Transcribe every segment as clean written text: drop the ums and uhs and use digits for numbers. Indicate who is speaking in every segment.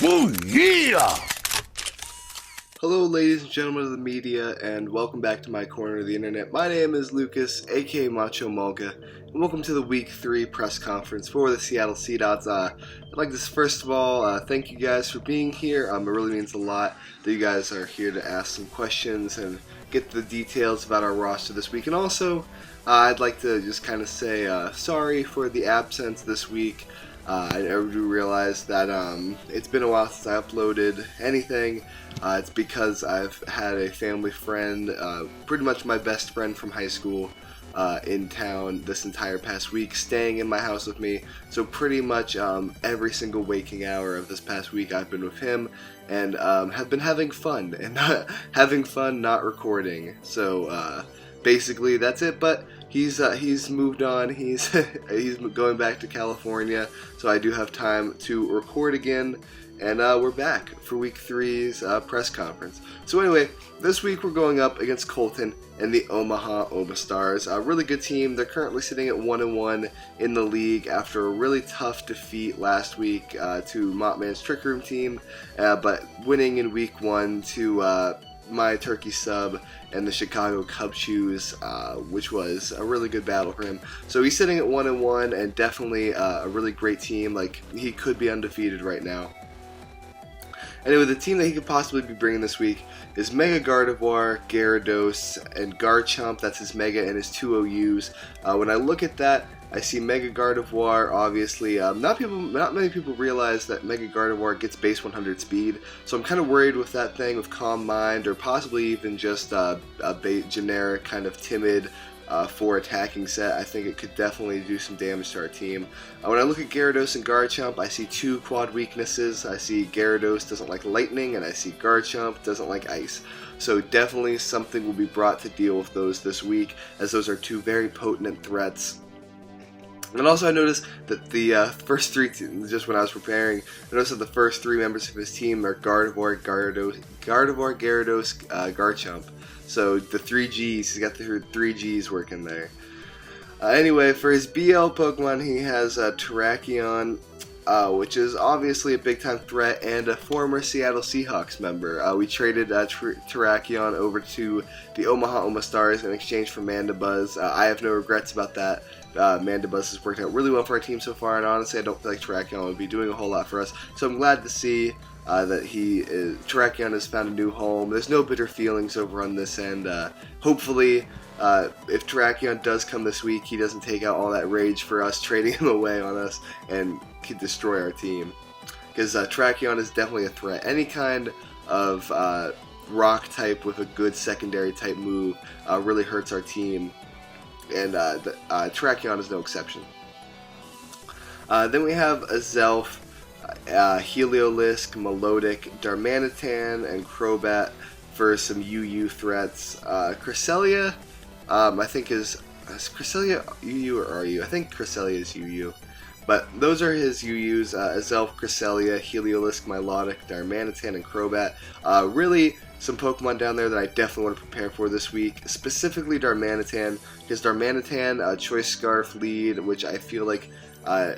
Speaker 1: Oh yeah!
Speaker 2: Hello ladies and gentlemen of the media, and welcome back to my corner of the internet. My name is Lucas, aka Macho Emolga, and welcome to the Week 3 press conference for the Seattle Seahawks. I'd like to first of all thank you guys for being here. It really means a lot that you guys are here to ask some questions and get the details about our roster this week. And also, I'd like to just kind of say sorry for the absence this week. I do realize that it's been a while since I uploaded anything. It's because I've had a family friend, pretty much my best friend from high school, in town this entire past week, staying in my house with me. So pretty much every single waking hour of this past week I've been with him, and have been having fun, and having fun, not recording. So basically that's it. But he's moved on. He's going back to California, so I do have time to record again. And we're back for Week 3's press conference. So anyway, this week we're going up against Colton and the Omaha Omastars. A really good team. They're currently sitting at 1-1 in the league after a really tough defeat last week to Mottman's Trick Room team, but winning in Week 1 to my Turkey Sub and the Chicago Cub Shoes, which was a really good battle for him. So he's sitting at 1-1 and definitely a really great team. Like, he could be undefeated right now. Anyway, the team that he could possibly be bringing this week is Megayarados, and Garchomp. That's his Mega and his two OUs. When I look at that, I see Megayarados, obviously. Not many people realize that Megayarados gets base 100 speed, so I'm kind of worried with that thing, with Calm Mind, or possibly even just a generic kind of timid 4 attacking set. I think it could definitely do some damage to our team. When I look at Gyarados and Garchomp, I see two quad weaknesses. I see Gyarados doesn't like lightning, and I see Garchomp doesn't like ice. So definitely something will be brought to deal with those this week, as those are two very potent threats. And also I noticed that the first three, just when I was preparing, I noticed that the first three members of his team are Gardevoir, Gyarados, Garchomp. So the 3 Gs, he's got the 3 Gs working there. Anyway, for his BL Pokemon, he has Terrakion, which is obviously a big-time threat and a former Seattle Seahawks member. We traded Terrakion over to the Omaha Omastars in exchange for Mandibuzz. I have no regrets about that. Mandibuzz has worked out really well for our team so far, and honestly I don't feel like Terrakion would be doing a whole lot for us. So I'm glad to see that Terrakion has found a new home. There's no bitter feelings over on this end. Hopefully, if Terrakion does come this week, he doesn't take out all that rage for us trading him away on us and could destroy our team. Because Terrakion is definitely a threat. Any kind of rock type with a good secondary type move really hurts our team, and Terrakion is no exception. Then we have a Zelf, Heliolisk, Melodic, Darmanitan, and Crobat for some UU threats. Cresselia, I think is Cresselia UU or RU? I think Cresselia is UU. But those are his UUs, Azelf, Cresselia, Heliolisk, Milotic, Darmanitan, and Crobat. Really some Pokemon down there that I definitely want to prepare for this week, specifically Darmanitan, because Darmanitan, Choice Scarf lead, which I feel like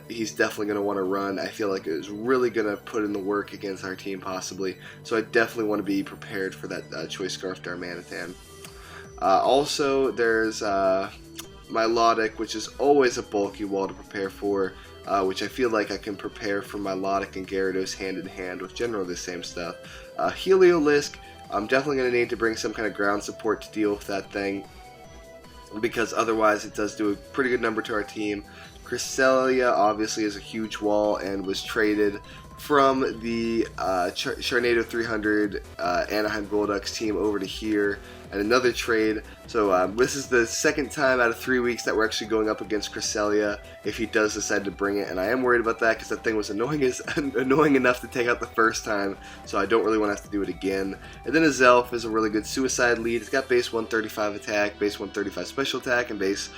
Speaker 2: he's definitely going to want to run. I feel like it is really going to put in the work against our team possibly, so I definitely want to be prepared for that Choice Scarf Darmanitan. Also, there's Milotic, which is always a bulky wall to prepare for, which I feel like I can prepare for Milotic and Gyarados hand in hand with generally the same stuff. Heliolisk, I'm definitely going to need to bring some kind of ground support to deal with that thing, because otherwise it does do a pretty good number to our team. Cresselia obviously is a huge wall and was traded from the Sharnado 300 Anaheim Golducks team over to here, and another trade. So this is the second time out of 3 weeks that we're actually going up against Cresselia if he does decide to bring it, and I am worried about that because that thing was annoying enough to take out the first time, so I don't really want to have to do it again. And then Azelf is a really good suicide lead. It's got base 135 attack, base 135 special attack, and base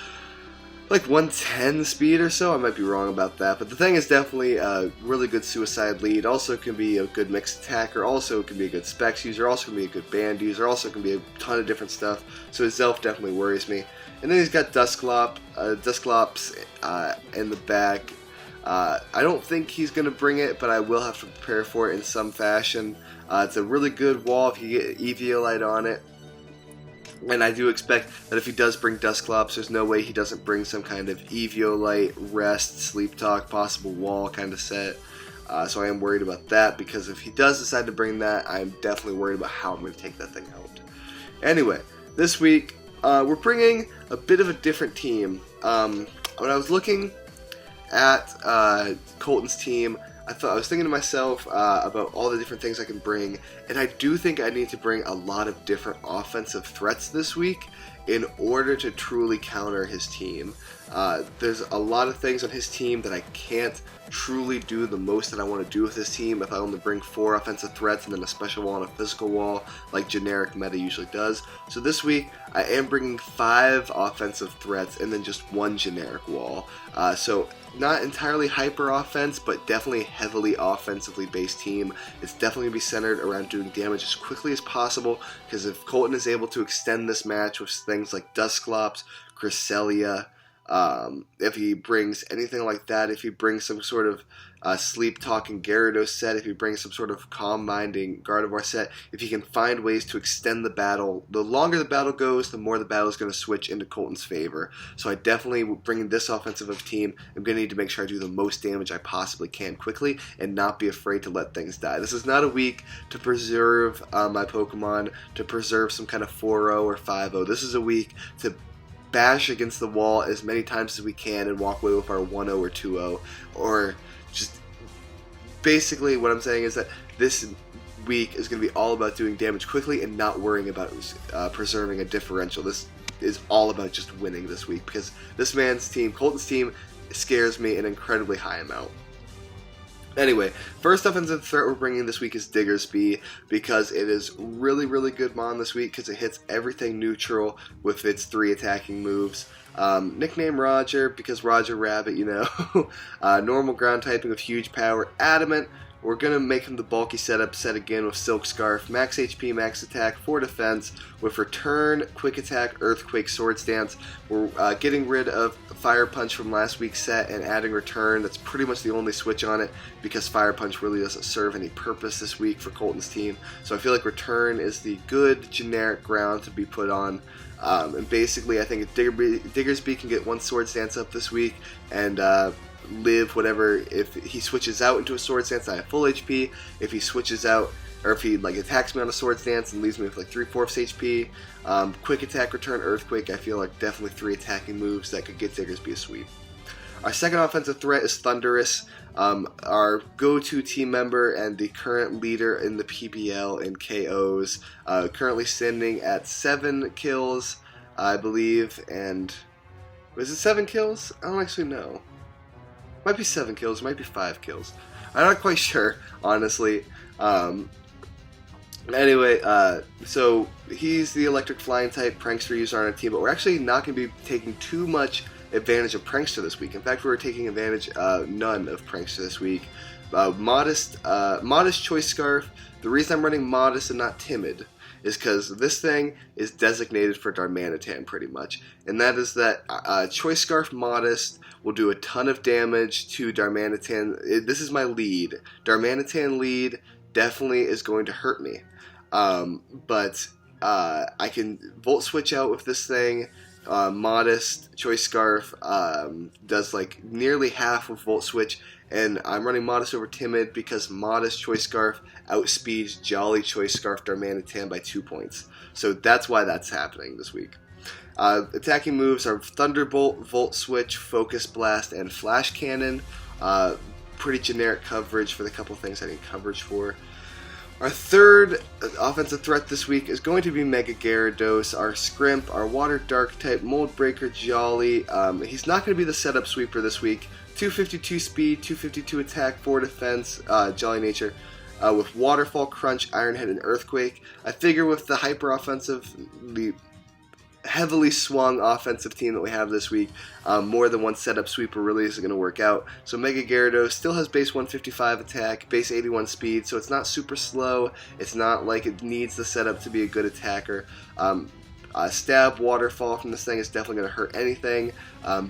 Speaker 2: like 110 speed or so. I might be wrong about that, but the thing is definitely a really good suicide lead. Also can be a good mixed attacker, also can be a good specs user, also can be a good band user, also can be a ton of different stuff. So his Zelf definitely worries me. And then he's got Dusclops in the back. I don't think he's going to bring it, but I will have to prepare for it in some fashion. It's a really good wall if you get Eviolite on it. And I do expect that if he does bring Dusclops, there's no way he doesn't bring some kind of Eviolite, Rest, Sleep Talk, possible wall kind of set. So I am worried about that, because if he does decide to bring that, I'm definitely worried about how I'm going to take that thing out. Anyway, this week, we're bringing a bit of a different team. When I was looking at Colton's team, I was thinking to myself about all the different things I can bring, and I do think I need to bring a lot of different offensive threats this week in order to truly counter his team. There's a lot of things on his team that I can't truly do the most that I want to do with this team if I only bring 4 offensive threats and then a special wall and a physical wall like generic meta usually does. So this week I am bringing 5 offensive threats and then just 1 generic wall. So not entirely hyper offense, but definitely heavily offensively based team. It's definitely going to be centered around doing damage as quickly as possible, because if Colton is able to extend this match with things like Dusclops, Cresselia, if he brings anything like that, if he brings some sort of Sleep Talking Gyarados set, if he brings some sort of Calm Minding Gardevoir set, if he can find ways to extend the battle, the longer the battle goes, the more the battle is going to switch into Colton's favor. So I definitely, bringing this offensive team, I'm going to need to make sure I do the most damage I possibly can quickly and not be afraid to let things die. This is not a week to preserve my Pokemon, to preserve some kind of 4-0 or 5-0. This is a week to bash against the wall as many times as we can and walk away with our 1-0 or 2-0, or just basically what I'm saying is that this week is going to be all about doing damage quickly and not worrying about preserving a differential. This is all about just winning this week, because this man's team, Colton's team, scares me an incredibly high amount. Anyway, first offensive threat we're bringing this week is Diggersby, because it is really, really good mon this week because it hits everything neutral with its 3 attacking moves. Nickname Roger because Roger Rabbit, you know. Normal ground typing with huge power. Adamant, we're going to make him the bulky setup set again with Silk Scarf. Max HP, max attack, 4 defense with return, quick attack, earthquake, sword stance. We're getting rid of Fire Punch from last week's set and adding return. That's pretty much the only switch on it, because Fire Punch really doesn't serve any purpose this week for Colton's team. So I feel like return is the good generic ground to be put on. And basically I think if Diggersby can get 1 sword stance up this week and live whatever, if he switches out into a sword stance, I have full HP. If he switches out, or if he like attacks me on a sword stance and leaves me with like 3/4 HP, quick attack, return, earthquake, I feel like definitely 3 attacking moves that could get Diggersby a sweep. Our second offensive threat is Thundurus, our go-to team member and the current leader in the PBL in KOs, currently standing at 7 kills, I believe, and was it 7 kills? I don't actually know. Might be 7 kills, might be 5 kills. I'm not quite sure, honestly. Anyway, so he's the electric flying type prankster user on our team, but we're actually not going to be taking too much advantage of prankster this week. In fact, we're taking advantage none of prankster this week. Modest choice scarf. The reason I'm running modest and not timid is because this thing is designated for Darmanitan pretty much, and that is that choice scarf modest will do a ton of damage to Darmanitan. This is my lead. Darmanitan lead definitely is going to hurt me, but I can Volt Switch out with this thing. Modest choice scarf does like nearly half with Volt Switch, and I'm running modest over timid because modest choice scarf outspeeds jolly choice scarf Darmanitan by 2 points. So that's why that's happening this week. Attacking moves are Thunderbolt, Volt Switch, Focus Blast, and Flash Cannon. Pretty generic coverage for the couple things I need coverage for. Our third offensive threat this week is going to be Megayarados, our Scrimp, our Water Dark type, Mold Breaker, Jolly. He's not going to be the setup sweeper this week. 252 speed, 252 attack, 4 defense, Jolly nature. With Waterfall, Crunch, Iron Head, and Earthquake. I figure with the hyper offensive, the heavily swung offensive team that we have this week, more than 1 setup sweeper really isn't going to work out. So Megayarados still has base 155 attack, base 81 speed, so it's not super slow. It's not like it needs the setup to be a good attacker. Stab Waterfall from this thing is definitely going to hurt anything.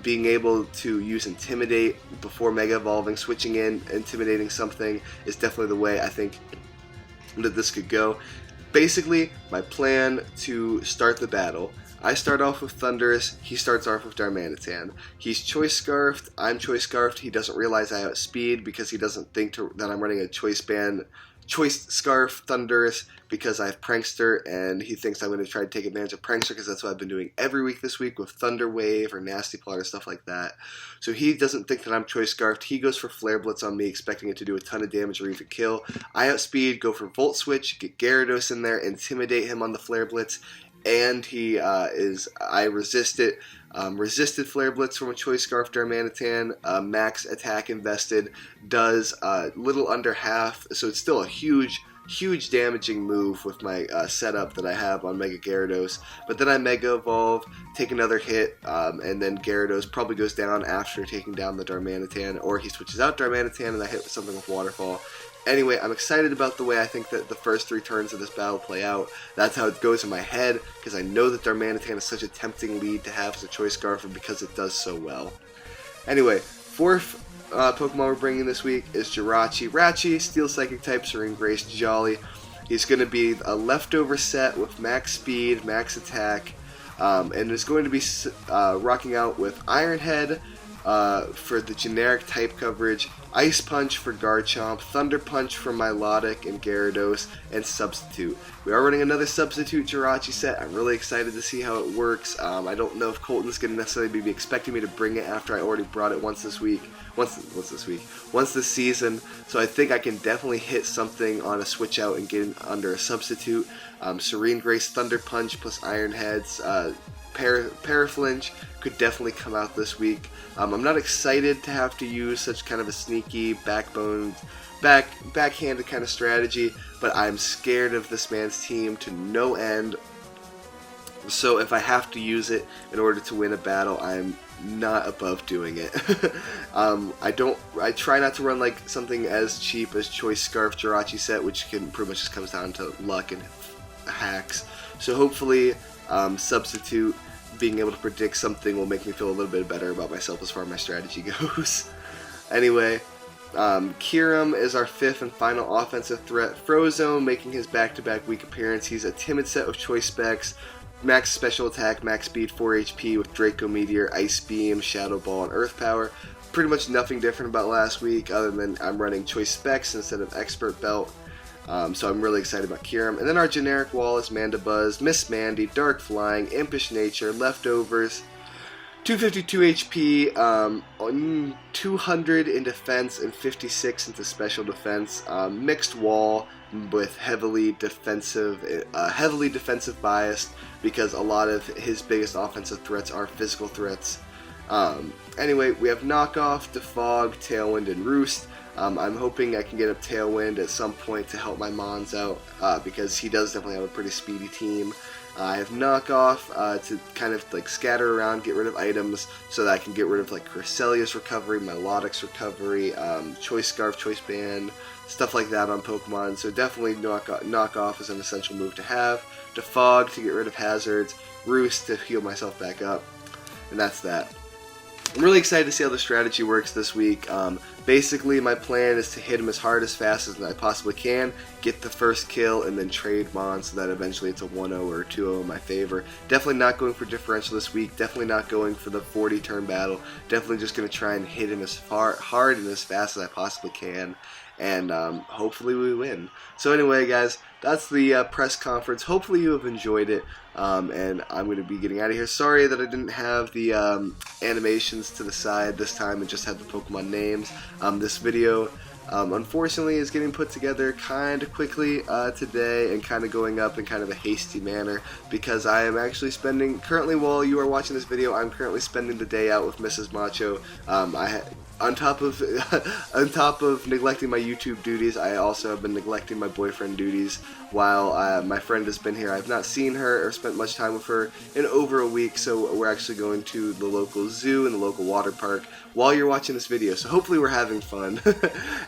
Speaker 2: Being able to use Intimidate before Mega Evolving, switching in, intimidating something is definitely the way I think that this could go. Basically, my plan to start the battle: I start off with Thundurus, he starts off with Darmanitan. He's Choice Scarfed, I'm Choice Scarfed. He doesn't realize I outspeed because he doesn't think that I'm running a Choice Scarf Thundurus because I have Prankster, and he thinks I'm going to try to take advantage of Prankster because that's what I've been doing every week this week with Thunder Wave or Nasty Plot or stuff like that. So he doesn't think that I'm Choice Scarfed. He goes for Flare Blitz on me, expecting it to do a ton of damage or even kill. I outspeed, go for Volt Switch, get Gyarados in there, intimidate him on the Flare Blitz, and I resist it. Resisted Flare Blitz from a Choice Scarf Darmanitan, max attack invested, does little under half, so it's still a huge damaging move with my setup that I have on Megayarados. But then I Mega Evolve, take another hit, and then Gyarados probably goes down after taking down the Darmanitan, or he switches out Darmanitan and I hit with something with Waterfall. Anyway, I'm excited about the way I think that the first 3 turns of this battle play out. That's how it goes in my head, because I know that Darmanitan is such a tempting lead to have as a Choice Scarf because it does so well. Anyway, fourth Pokemon we're bringing this week is Jirachi. Rachi, Steel Psychic type, Serene Grace, Jolly. He's going to be a leftover set with max speed, max attack, and is going to be rocking out with Iron Head for the generic type coverage, Ice Punch for Garchomp, Thunder Punch for Milotic and Gyarados, and Substitute. We are running another Substitute Jirachi set. I'm really excited to see how it works. I don't know if Colton's going to necessarily be expecting me to bring it after I already brought it once this season. So I think I can definitely hit something on a switch out and get under a Substitute. Serene Grace, Thunder Punch plus Iron Heads, Paraflinch could definitely come out this week. I'm not excited to have to use such kind of a sneaky backhanded kind of strategy, but I'm scared of this man's team to no end. So if I have to use it in order to win a battle, I'm not above doing it. I try not to run like something as cheap as Choice Scarf Jirachi set, which can pretty much just comes down to luck and hacks. So hopefully Substitute, being able to predict something, will make me feel a little bit better about myself as far as my strategy goes. Anyway, Kyurem is our 5th and final offensive threat. Frozone making his back-to-back week appearance. He's a timid set with choice specs. Max special attack, max speed, 4 HP with Draco Meteor, Ice Beam, Shadow Ball, and Earth Power. Pretty much nothing different about last week other than I'm running choice specs instead of Expert Belt. So I'm really excited about Kyurem. And then our generic wall is Mandibuzz, Miss Mandy, Dark Flying, Impish Nature, Leftovers, 252 HP, 200 in defense and 56 into special defense. Mixed wall with heavily defensive biased because a lot of his biggest offensive threats are physical threats. Anyway, we have Knockoff, Defog, Tailwind, and Roost. I'm hoping I can get up Tailwind at some point to help my Mons out, because he does definitely have a pretty speedy team. I have Knockoff to kind of like scatter around, get rid of items, so that I can get rid of like Cresselia's recovery, Milotic's recovery, Choice Scarf, Choice Band, stuff like that on Pokemon. So definitely Knockoff is an essential move to have. Defog to get rid of hazards, Roost to heal myself back up, and that's that. I'm really excited to see how the strategy works this week. Basically, my plan is to hit him as hard as fast as I possibly can, get the first kill, and then trade Mon so that eventually it's a 1-0 or a 2-0 in my favor. Definitely not going for differential this week. Definitely not going for the 40-turn battle. Definitely just going to try and hit him as hard and as fast as I possibly can. And hopefully we win. So anyway, guys, that's the press conference. Hopefully you have enjoyed it. And I'm going to be getting out of here. Sorry that I didn't have the animations to the side this time and just had the Pokemon names. This video, unfortunately, is getting put together kind of quickly today and kind of going up in kind of a hasty manner because I am actually currently while you are watching this video, I'm currently spending the day out with Mrs. Macho. on top of on top of neglecting my YouTube duties, I also have been neglecting my boyfriend duties while my friend has been here. I've not seen her or spent much time with her in over a week, so we're actually going to the local zoo and the local water park while you're watching this video, so hopefully we're having fun.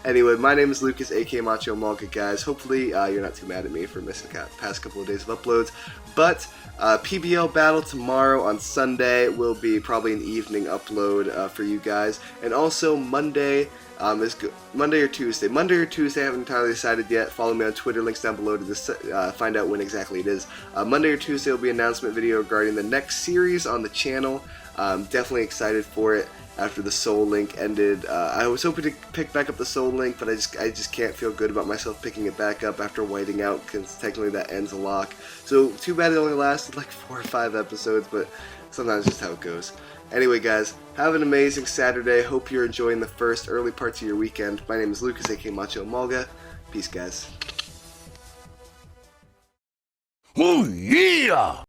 Speaker 2: Anyway, my name is Lucas, aka Macho Emolga, guys. Hopefully you're not too mad at me for missing the past couple of days of uploads, but PBL battle tomorrow on Sunday will be probably an evening upload for you guys, and also Monday is Monday or Tuesday. Monday or Tuesday, I haven't entirely decided yet. Follow me on Twitter, links down below to find out when exactly it is. Monday or Tuesday will be an announcement video regarding the next series on the channel. Definitely excited for it. After the Soul Link ended, I was hoping to pick back up the Soul Link, but I just can't feel good about myself picking it back up after whiting out, because technically that ends a lock. So too bad it only lasted like 4 or 5 episodes, but sometimes just how it goes. Anyway, guys, have an amazing Saturday. Hope you're enjoying the first early parts of your weekend. My name is Lucas, aka Macho Emolga. Peace, guys.
Speaker 1: Oh yeah!